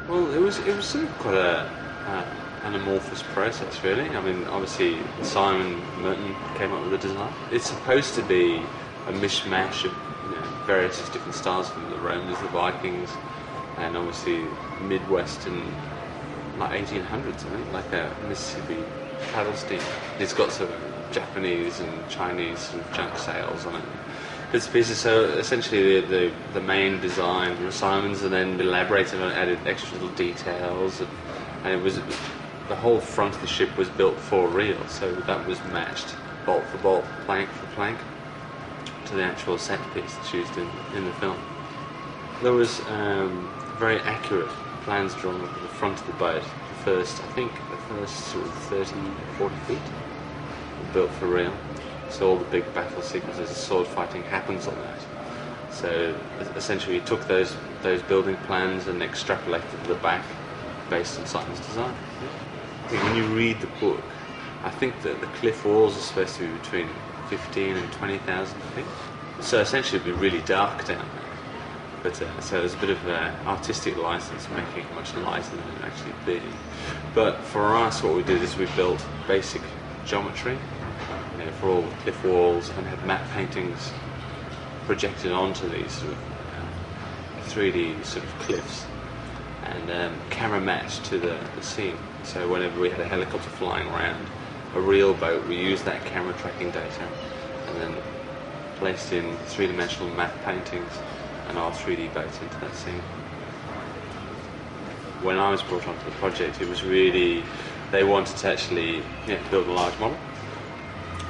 Well, it was sort of quite an amorphous process, really. I mean, obviously Simon Merton came up with the design. It's supposed to be a mishmash of various different styles from the Romans, the Vikings, and obviously Midwestern, like 1800s, I think, like a Mississippi paddle steam. It's got sort of Japanese and Chinese sort of junk sails on it. Bits and pieces. So essentially, the main design from Simon's, and then elaborated on, added extra little details, and it was the whole front of the ship was built for real. So that was matched bolt for bolt, plank for plank, to the actual set piece that's used in the film. There was very accurate plans drawn up at the front of the boat. The first sort of 30, 40 feet were built for real. So all the big battle sequences, the sword fighting happens on that. So essentially we took those building plans and extrapolated to the back based on Simon's design. I think when you read the book, I think that the cliff walls are supposed to be between 15 and 20,000 feet. So essentially it'd be really dark down there. But so there's a bit of artistic license making it much lighter than it actually be. But for us, what we did is we built basic geometry for all the cliff walls, and had matte paintings projected onto these sort of 3D sort of cliffs, and camera matched to the scene. So whenever we had a helicopter flying around a real boat, we used that camera tracking data and then placed in three-dimensional matte paintings and our 3D boats into that scene. When I was brought onto the project, it was really, they wanted to actually build a large model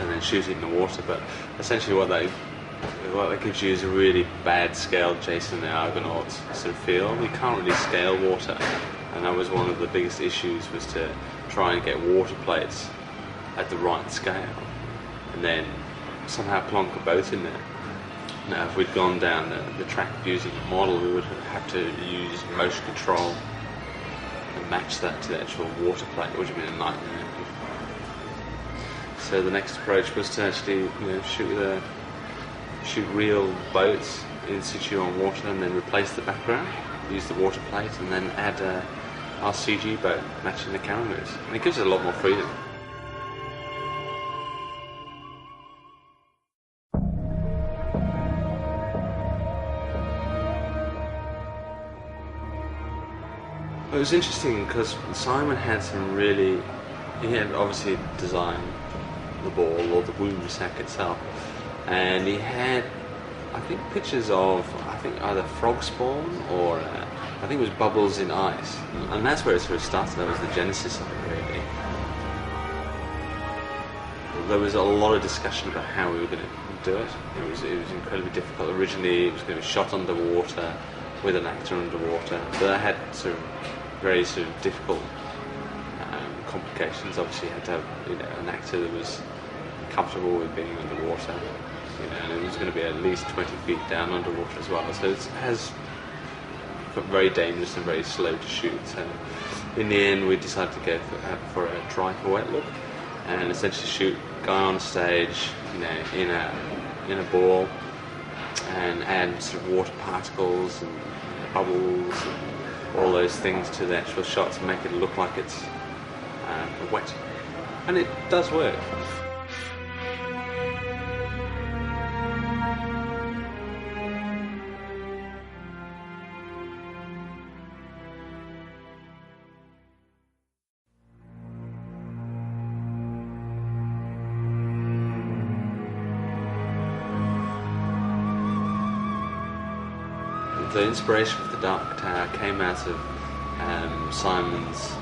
and then shoot it in the water, but essentially what that gives you is a really bad scale Jason and the Argonauts sort of feel. You can't really scale water, and that was one of the biggest issues, was to try and get water plates at the right scale and then somehow plonk a boat in there. Now if we'd gone down the track of using a model, we would have to use motion control and match that to the actual water plate, which would have been a nightmare. So the next approach was to actually shoot real boats in situ on water, and then replace the background, use the water plate, and then add our CG boat matching the camera moves. And it gives it a lot more freedom. It was interesting because Simon had he had obviously designed the ball or the wound sack itself, and he had, I think, pictures of either frog spawn or I think it was bubbles in ice, and that's where it sort of started. That was the genesis of it, really. There was a lot of discussion about how we were going to do it. It was incredibly difficult. Originally it was going to be shot underwater with an actor underwater, but that had sort of very sort of difficult complications. Obviously you had to have an actor that was comfortable with being underwater, and it was going to be at least 20 feet down underwater as well, so it has got very dangerous and very slow to shoot. So in the end we decided to go for a dry for wet look, and essentially shoot guy on stage in a ball, and add sort of water particles and bubbles and all those things to the actual shots and make it look like it's wet. And it does work. The inspiration for the Dark Tower came out of Simon's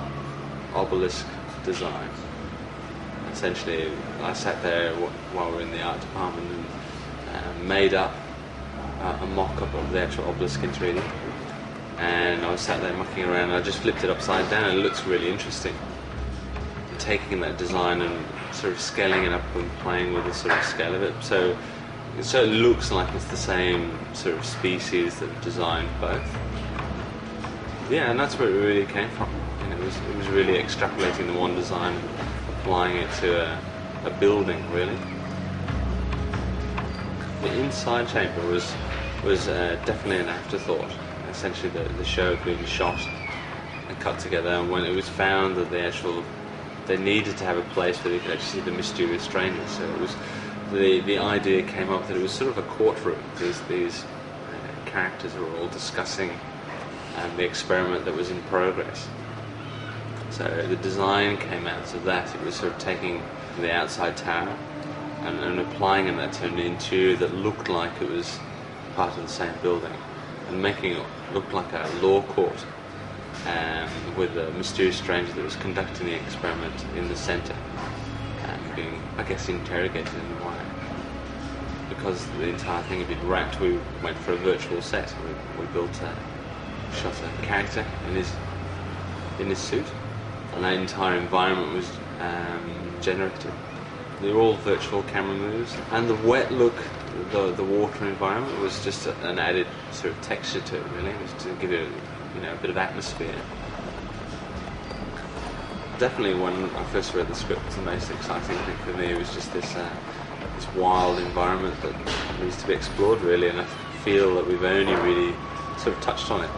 obelisk design. Essentially, I sat there while we were in the art department and made up a mock-up of the actual obelisk in 3D. And I was sat there mucking around, and I just flipped it upside down, and it looks really interesting. Taking that design and sort of scaling it up and playing with the sort of scale of it. So it looks like it's the same sort of species that designed both. Yeah, and that's where it really came from. It was really extrapolating the one design and applying it to a building, really. The inside chamber was definitely an afterthought. Essentially, the show had been shot cut together, and when it was found that they needed to have a place where they could actually see the mysterious strangers. So it was the idea came up that it was sort of a courtroom. These characters were all discussing the experiment that was in progress. So the design came out of that. It was sort of taking the outside tower and applying in that to an interior that looked like it was part of the same building, and making it look like a law court, with a mysterious stranger that was conducting the experiment in the centre, and being, I guess, interrogated in a way. Because the entire thing had been wrapped, we went for a virtual set. We shot a character in his suit, and that entire environment was generated. They were all virtual camera moves, and the wet look, the water environment was just an added sort of texture to it. Really, it was to give it a bit of atmosphere. Definitely, when I first read the script, the most exciting thing for me was just this wild environment that needs to be explored, really, and I feel that we've only really sort of touched on it.